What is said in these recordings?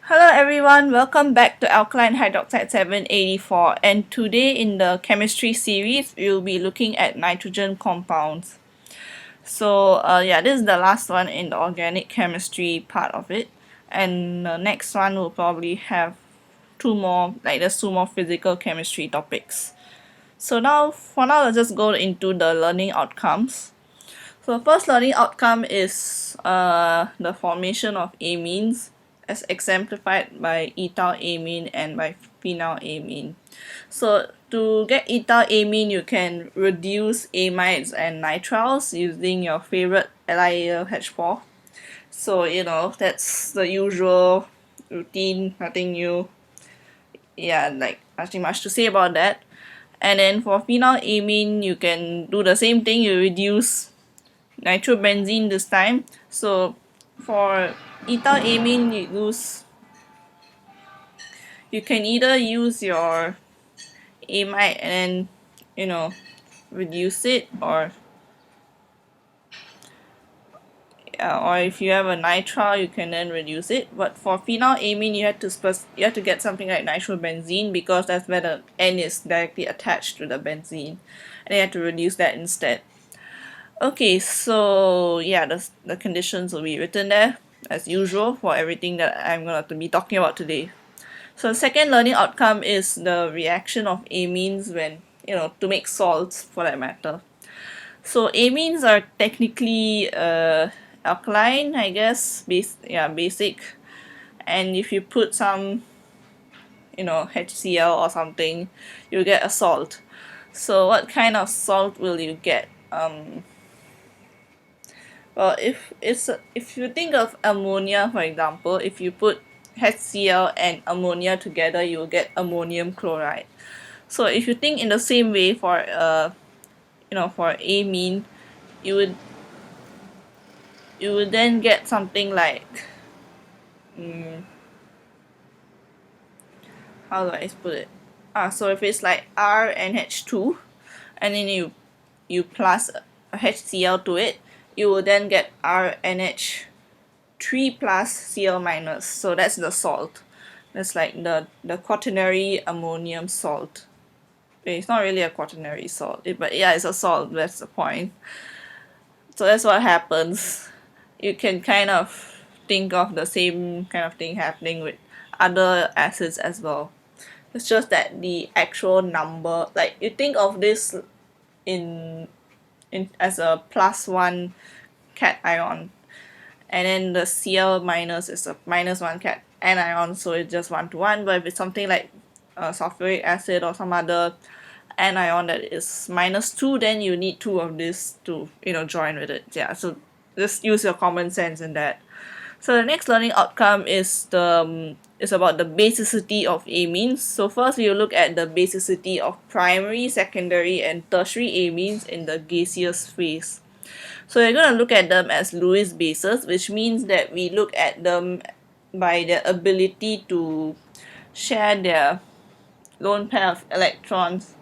Hello everyone, welcome back to alkaline hydroxide 784, and today in the chemistry series we'll be looking at nitrogen compounds. So this is the last one in the organic chemistry part of it, and the next one will probably have there's two more physical chemistry topics. So for now, let's just go into the learning outcomes. So the first learning outcome is the formation of amines as exemplified by ethyl amine and by phenyl amine. So to get ethyl amine, you can reduce amides and nitriles using your favorite LiAlH4. So that's the usual routine, nothing new. Yeah, like nothing much to say about that. And then for phenyl amine, you can do the same thing. You reduce nitrobenzene this time. So for ethyl amine, you can either use your amide and then reduce it, or if you have a nitrile, you can then reduce it. But for phenyl amine, you have to get something like nitrobenzene, because that's where the N is directly attached to the benzene, and you have to reduce that instead. Okay, so yeah, the conditions will be written there as usual for everything that I'm going to be talking about today. So the second learning outcome is the reaction of amines when, to make salts for that matter. So amines are technically alkaline, I guess, basic. And if you put some, HCl or something, you get a salt. So what kind of salt will you get? Well, if you think of ammonia, for example, if you put HCl and ammonia together, you will get ammonium chloride. So if you think in the same way for for amine, you would you would then get something like, how do I put it? So if it's like RNH2, and then you plus a HCl to it, you will then get RNH3 plus Cl minus. So that's the salt. That's like the quaternary ammonium salt. It's not really a quaternary salt, but yeah, it's a salt. That's the point. So that's what happens. You can kind of think of the same kind of thing happening with other acids as well. It's just that the actual number, like you think of this in as a +1 cation, and then the Cl minus is a -1 anion, so it's just 1 to 1. But if it's something like sulfuric acid or some other anion that is -2, then you need two of this to join with it. Yeah, so just use your common sense in that. So the next learning outcome is about the basicity of amines. So first we will look at the basicity of primary, secondary, and tertiary amines in the gaseous phase. So we're going to look at them as Lewis bases, which means that we look at them by their ability to share their lone pair of electrons,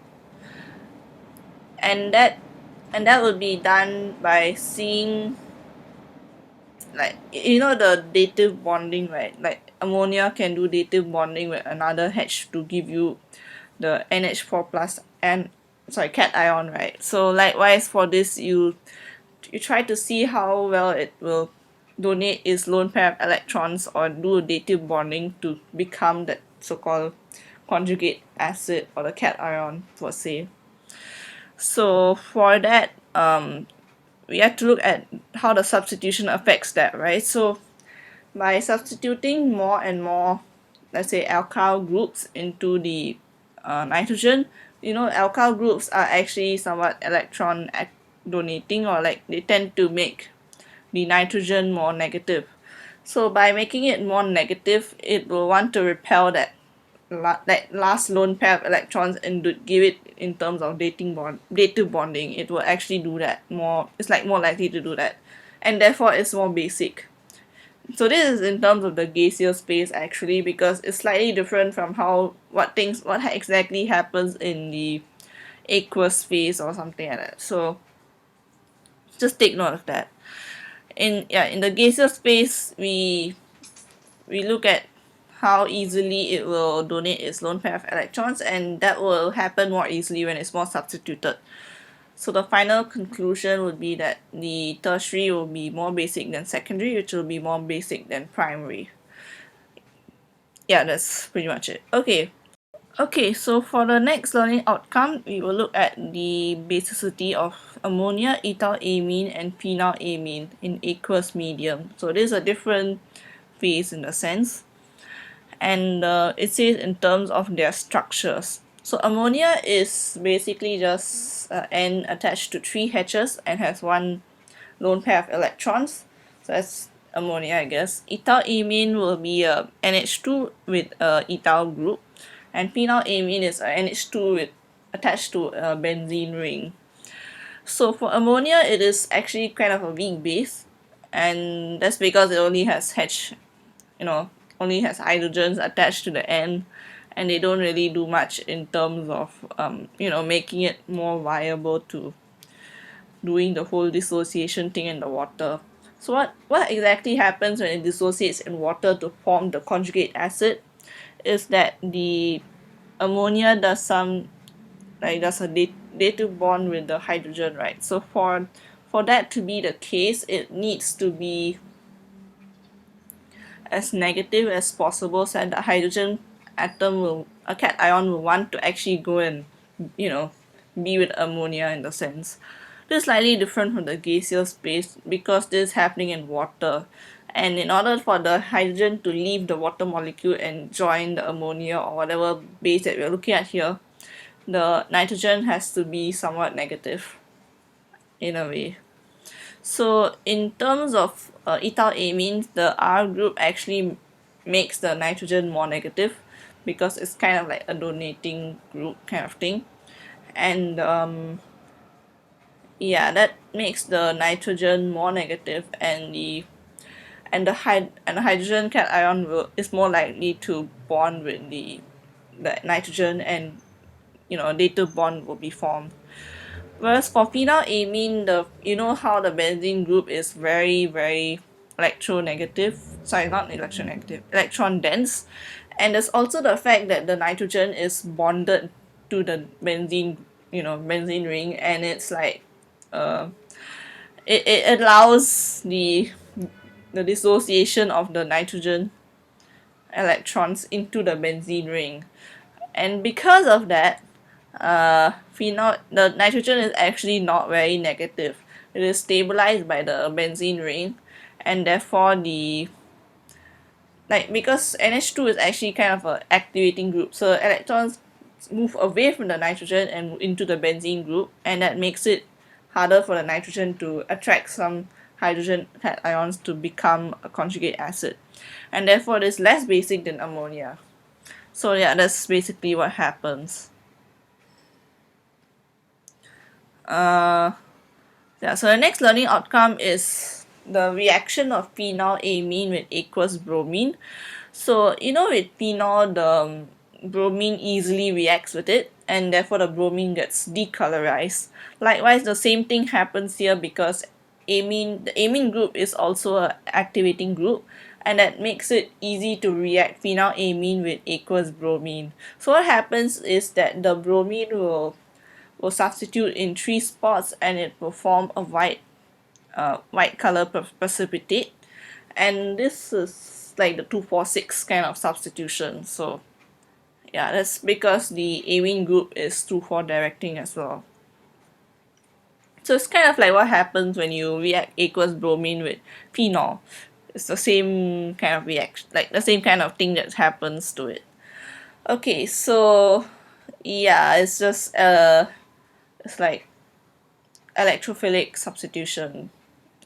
and that will be done by seeing, like, the dative bonding, right? Like ammonia can do dative bonding with another H to give you the NH4 plus and cation, right? So likewise for this, you try to see how well it will donate its lone pair of electrons or do dative bonding to become that so-called conjugate acid or the cation per se. So for that, we have to look at how the substitution affects that, right? So by substituting more and more, let's say, alkyl groups into the nitrogen, alkyl groups are actually somewhat electron donating, or like they tend to make the nitrogen more negative. So by making it more negative, it will want to repel that last lone pair of electrons and give it in terms of dative bonding. It will actually do that more. It's like more likely to do that, and therefore it's more basic. So this is in terms of the gaseous phase actually, because it's slightly different from what exactly happens in the aqueous phase or something like that. So just take note of that. In the gaseous phase, we look at how easily it will donate its lone pair of electrons, and that will happen more easily when it's more substituted. So the final conclusion would be that the tertiary will be more basic than secondary, which will be more basic than primary. Yeah, that's pretty much it. Okay, so for the next learning outcome, we will look at the basicity of ammonia, ethylamine, and phenylamine in aqueous medium. So this is a different phase in a sense, and it says in terms of their structures. So ammonia is basically just N attached to 3 H's and has one lone pair of electrons. So that's ammonia, I guess. Ethylamine will be a NH2 with a ethyl group, and phenylamine is a NH2 with attached to a benzene ring. So for ammonia, it is actually kind of a weak base, and that's because it only has only has hydrogens attached to the end, and they don't really do much in terms of making it more viable to doing the whole dissociation thing in the water. So what exactly happens when it dissociates in water to form the conjugate acid is that the ammonia does a dative bond with the hydrogen, right? So for that to be the case, it needs to be as negative as possible, so that the hydrogen atom will a cation will want to actually go and you know be with ammonia in the sense. This is slightly different from the gaseous phase because this is happening in water, and in order for the hydrogen to leave the water molecule and join the ammonia or whatever base that we're looking at here, the nitrogen has to be somewhat negative in a way. So in terms of ethylamines, the R group actually makes the nitrogen more negative because it's kind of like a donating group kind of thing, and yeah, that makes the nitrogen more negative, and the hydrogen cation is more likely to bond with the nitrogen, and a dative bond will be formed. Whereas for phenylamine, how the benzene group is very, very electronegative. Sorry, not electronegative, electron dense. And there's also the fact that the nitrogen is bonded to the benzene ring, and it's like uh it allows the dissociation of the nitrogen electrons into the benzene ring. And because of that, the nitrogen is actually not very negative. It is stabilized by the benzene ring, and therefore because NH2 is actually kind of a activating group, so electrons move away from the nitrogen and into the benzene group, and that makes it harder for the nitrogen to attract some hydrogen ions to become a conjugate acid, and therefore it is less basic than ammonia. So yeah, that's basically what happens. Yeah, so the next learning outcome is the reaction of phenylamine with aqueous bromine. So with phenol, the bromine easily reacts with it, and therefore the bromine gets decolorized. Likewise, the same thing happens here because the amine group is also an activating group, and that makes it easy to react phenylamine with aqueous bromine. So what happens is that the bromine will substitute in 3 spots, and it will form a white color precipitate, and this is like the 2,4,6 kind of substitution. So yeah, that's because the amine group is 2,4 directing as well. So it's kind of like what happens when you react aqueous bromine with phenol. It's the same kind of reaction, like the same kind of thing that happens to it. Okay, so yeah, it's like electrophilic substitution.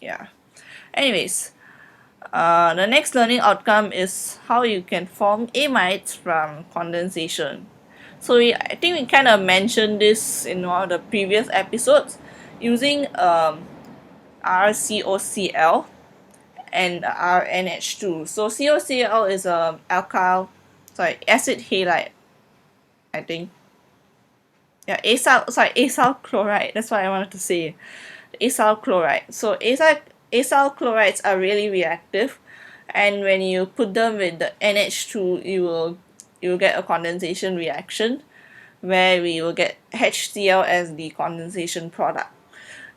Yeah. Anyways, the next learning outcome is how you can form amides from condensation. So I think we kind of mentioned this in one of the previous episodes using RCOCl and RNH2. So COCl is a acid halide, I think. Yeah, acyl chloride. That's what I wanted to say. Acyl chloride. So acyl chlorides are really reactive, and when you put them with the NH2, you will get a condensation reaction where we will get HCl as the condensation product,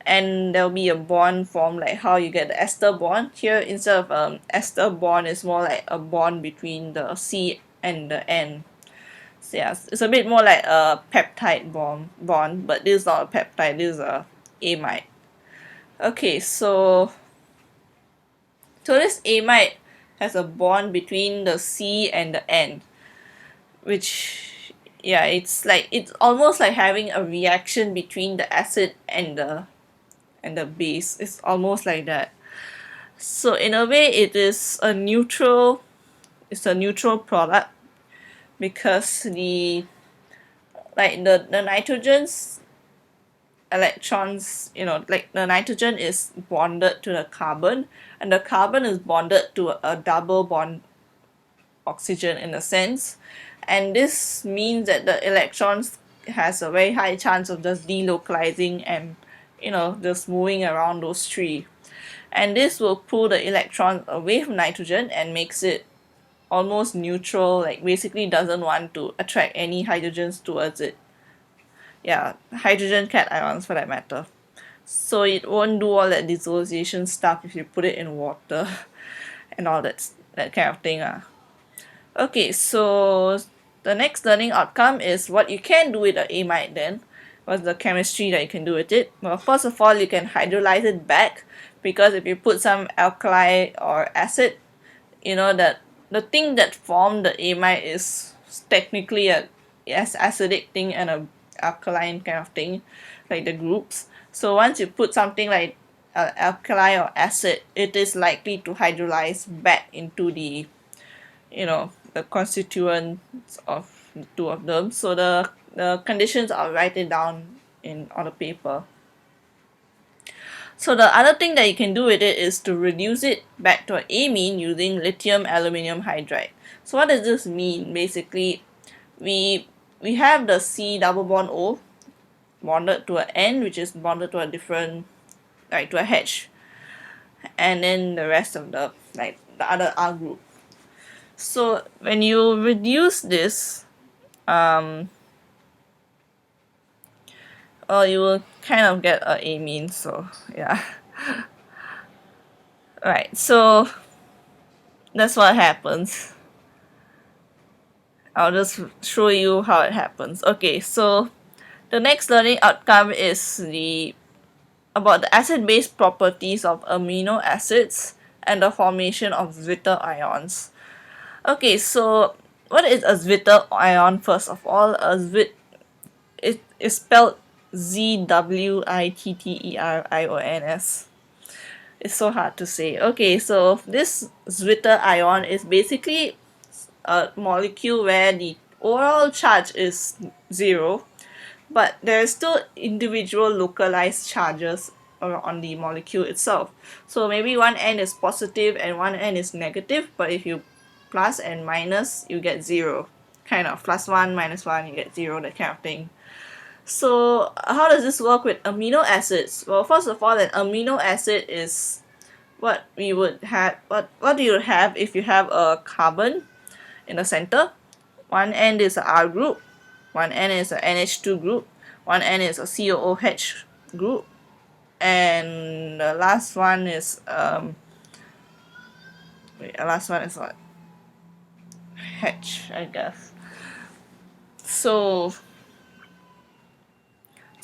and there'll be a bond formed like how you get the ester bond. Here, instead of ester bond, it's more like a bond between the C and the N. So yeah, it's a bit more like a peptide bond, but this is not a peptide, this is a amide. Okay, so this amide has a bond between the C and the N, which, yeah, it's almost like having a reaction between the acid and the base. It's almost like that. So in a way, it's a neutral product, because the nitrogen's electrons, like the nitrogen is bonded to the carbon, and the carbon is bonded to a double bond oxygen in a sense, and this means that the electrons has a very high chance of just delocalizing and just moving around those three, and this will pull the electron away from nitrogen and makes it almost neutral, like basically doesn't want to attract any hydrogens towards it. Yeah, hydrogen cations for that matter. So it won't do all that dissociation stuff if you put it in water and all that kind of thing. Okay, so the next learning outcome is what you can do with the amide then. What's the chemistry that you can do with it? Well, first of all, you can hydrolyze it back, because if you put some alkali or acid, that the thing that formed the amide is technically a acidic thing and a alkaline kind of thing, like the groups. So once you put something like alkali or acid, it is likely to hydrolyze back into the constituents of the two of them. So the conditions, I'll write it down on the paper. So the other thing that you can do with it is to reduce it back to an amine using lithium aluminium hydride. So what does this mean? Basically, we have the C double bond O bonded to an N, which is bonded to a different, like to a H, and then the rest of the other R group. So when you reduce this, well, you will kind of get a amine. So yeah. Right, so that's what happens. I'll just show you how it happens. Okay, so the next learning outcome is about the acid-base properties of amino acids and the formation of Zwitter ions. Okay, so what is a Zwitter ion? First of all, it is spelled ZWITTERIONS. It's so hard to say. Okay, so this Zwitter ion is basically a molecule where the overall charge is 0, but there are still individual localized charges on the molecule itself. So maybe one end is positive and one end is negative, but if you plus and minus, you get 0. Kind of +1 -1, you get 0, that kind of thing. So how does this work with amino acids? Well, first of all, an amino acid is what we would have. What do you have if you have a carbon in the center? One end is a R group, one end is a NH2 group, one end is a COOH group, and the last one is the last one is what? H, I guess. So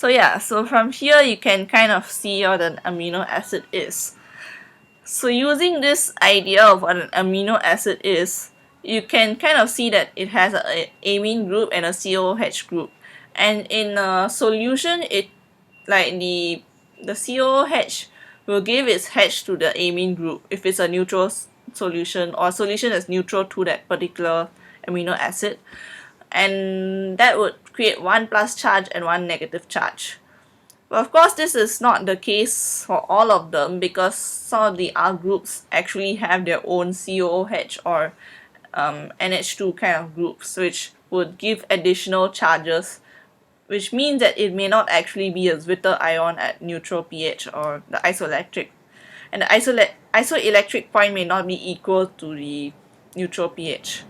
yeah, so from here you can kind of see what an amino acid is. So using this idea of what an amino acid is, you can kind of see that it has a amine group and a COOH group. And in a solution, the COOH will give its H to the amine group if it's a neutral solution, or a solution that's neutral to that particular amino acid. And that would create one plus charge and one negative charge. But of course, this is not the case for all of them, because some of the R groups actually have their own COOH or NH2 kind of groups, which would give additional charges, which means that it may not actually be a Zwitter ion at neutral pH or the isoelectric. And the isoelectric point may not be equal to the neutral pH.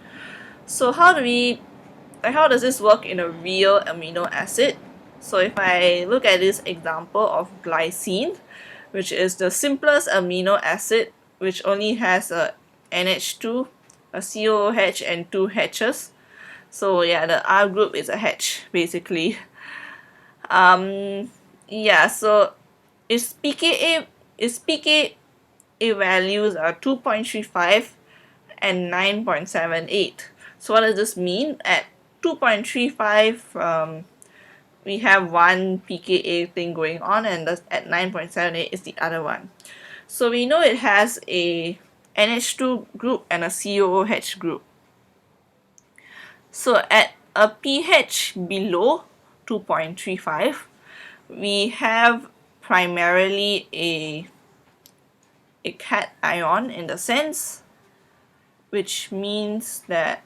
So how does this work in a real amino acid? So if I look at this example of glycine, which is the simplest amino acid, which only has a NH2, a COOH, and two H's. So yeah, the R group is a H basically. Yeah, so its pKa values are 2.35 and 9.78. So what does this mean? At 2.35, we have one pKa thing going on, and at 9.78 is the other one. So we know it has a NH2 group and a COOH group. So at a pH below 2.35, we have primarily a cation in the sense, which means that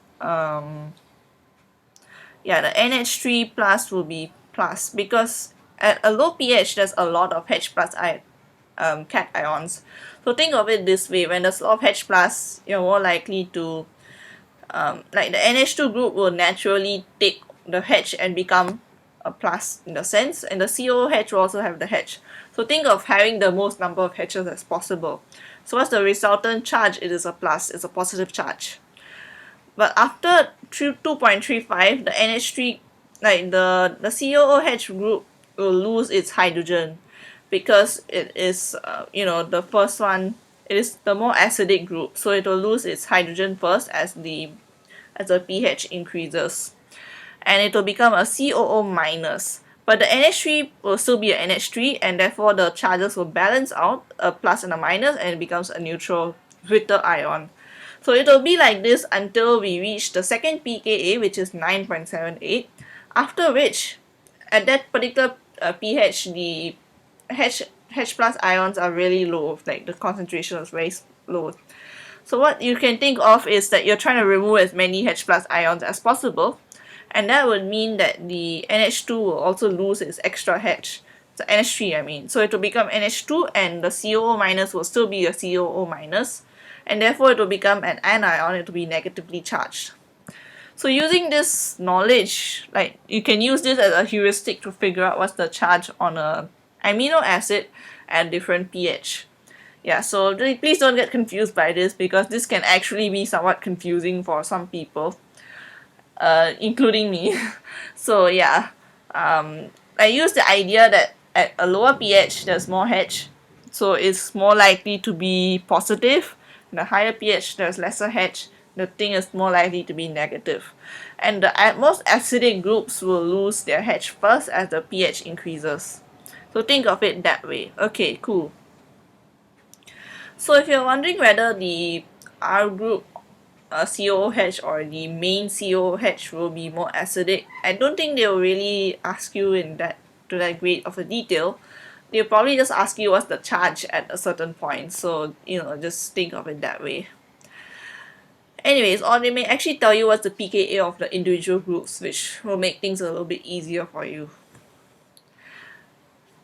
yeah, the NH3 plus will be plus, because at a low pH there's a lot of H plus cations. So think of it this way: when there's a lot of H plus, you're more likely to like the NH2 group will naturally take the H and become a plus in the sense, and the COOH will also have the H. So think of having the most number of H's as possible. So what's the resultant charge? It is a plus, it's a positive charge. But after 2.35, the NH3, like the COOH group will lose its hydrogen, because it is the first one, it is the more acidic group, so it will lose its hydrogen first as the pH increases, and it will become a COO minus. But the NH3 will still be a NH3, and therefore the charges will balance out, a plus and a minus, and it becomes a neutral bitter ion. So it will be like this until we reach the second pKa, which is 9.78, after which, at that particular pH, the H plus ions are really low, like the concentration is very low. So what you can think of is that you're trying to remove as many H plus ions as possible, and that would mean that the NH2 will also lose its extra H. So NH3 I mean. So it will become NH2, and the COO minus will still be a COO minus, and therefore it will become an anion, it will be negatively charged. So using this knowledge, like you can use this as a heuristic to figure out what's the charge on a amino acid at different pH. Yeah, so please don't get confused by this, because this can actually be somewhat confusing for some people, including me. So yeah, I use the idea that at a lower pH there's more H, so it's more likely to be positive. The higher pH there's lesser H, the thing is more likely to be negative. And the most acidic groups will lose their H first as the pH increases. So think of it that way. Okay, cool. So if you're wondering whether the R group COOH or the main COOH will be more acidic, I don't think they'll really ask you in that to that great of a detail. They'll probably just ask you what's the charge at a certain point. So just think of it that way. Anyways, or they may actually tell you what's the pKa of the individual groups, which will make things a little bit easier for you.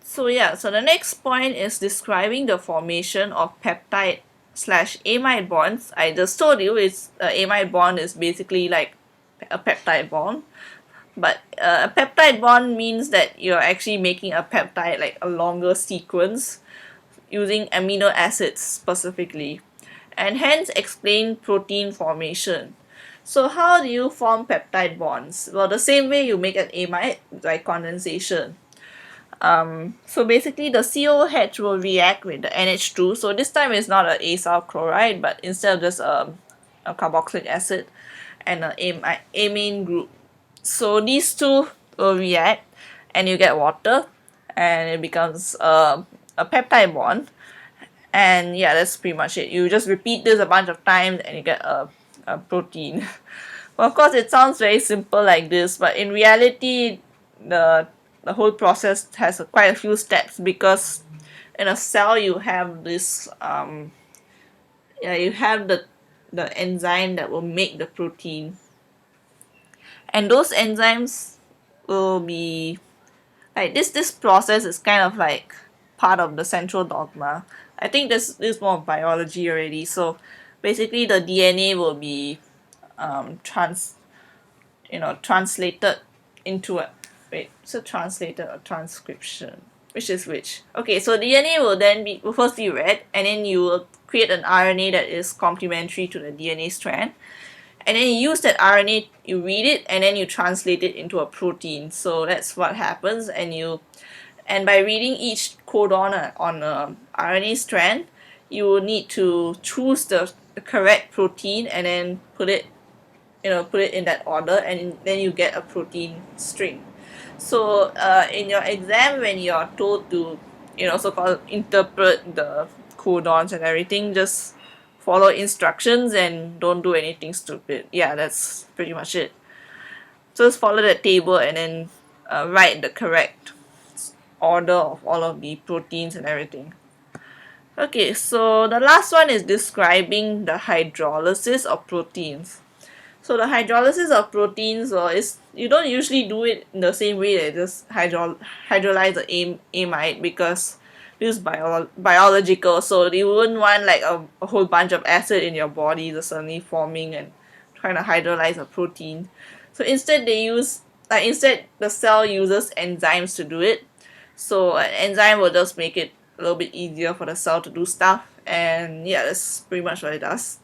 So yeah, so the next point is describing the formation of peptide slash amide bonds. I just told you it's amide bond is basically like a peptide bond, but a peptide bond means that you're actually making a peptide, like a longer sequence, using amino acids specifically, and hence explain protein formation. So how do you form peptide bonds? Well, the same way you make an amide, by condensation. So basically the COOH will react with the NH2. So this time it's not an acyl chloride, but instead of just a carboxylic acid and an amine group. So these two will react, and you get water, and it becomes a peptide bond. And yeah, that's pretty much it. You just repeat this a bunch of times and you get a protein. Well, of course it sounds very simple like this, but in reality the whole process has quite a few steps, because in a cell you have this you have the enzyme that will make the protein, and those enzymes will be like this process is kind of like part of the central dogma. I think this is more of biology already. So basically the DNA will be trans translated into a wait, so translated or transcription? Which is which? Okay, so DNA will first be read, and then you will create an RNA that is complementary to the DNA strand. And then you use that RNA, you read it, and then you translate it into a protein. So that's what happens, and by reading each codon on a RNA strand, you will need to choose the correct protein and then put it in that order, and then you get a protein string. So in your exam, when you're told to so-called interpret the codons and everything, just follow instructions and don't do anything stupid. Yeah, that's pretty much it. So just follow that table and then write the correct order of all of the proteins and everything. Okay, so the last one is describing the hydrolysis of proteins. So the hydrolysis of proteins, is you don't usually do it in the same way that just hydrolyze the amide, because this is biological. So you wouldn't want like a whole bunch of acid in your body just suddenly forming and trying to hydrolyze a protein. So instead the cell uses enzymes to do it. So an enzyme will just make it a little bit easier for the cell to do stuff, and yeah, that's pretty much what it does.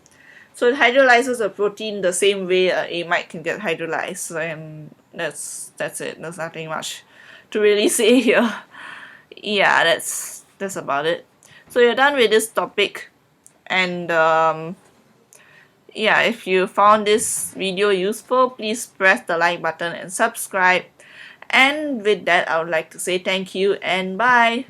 So it hydrolyzes a protein the same way a amide can get hydrolyzed, and that's it. There's nothing much to really say here. Yeah, that's about it. So you're done with this topic, and yeah, if you found this video useful, please press the like button and subscribe. And with that, I would like to say thank you and bye.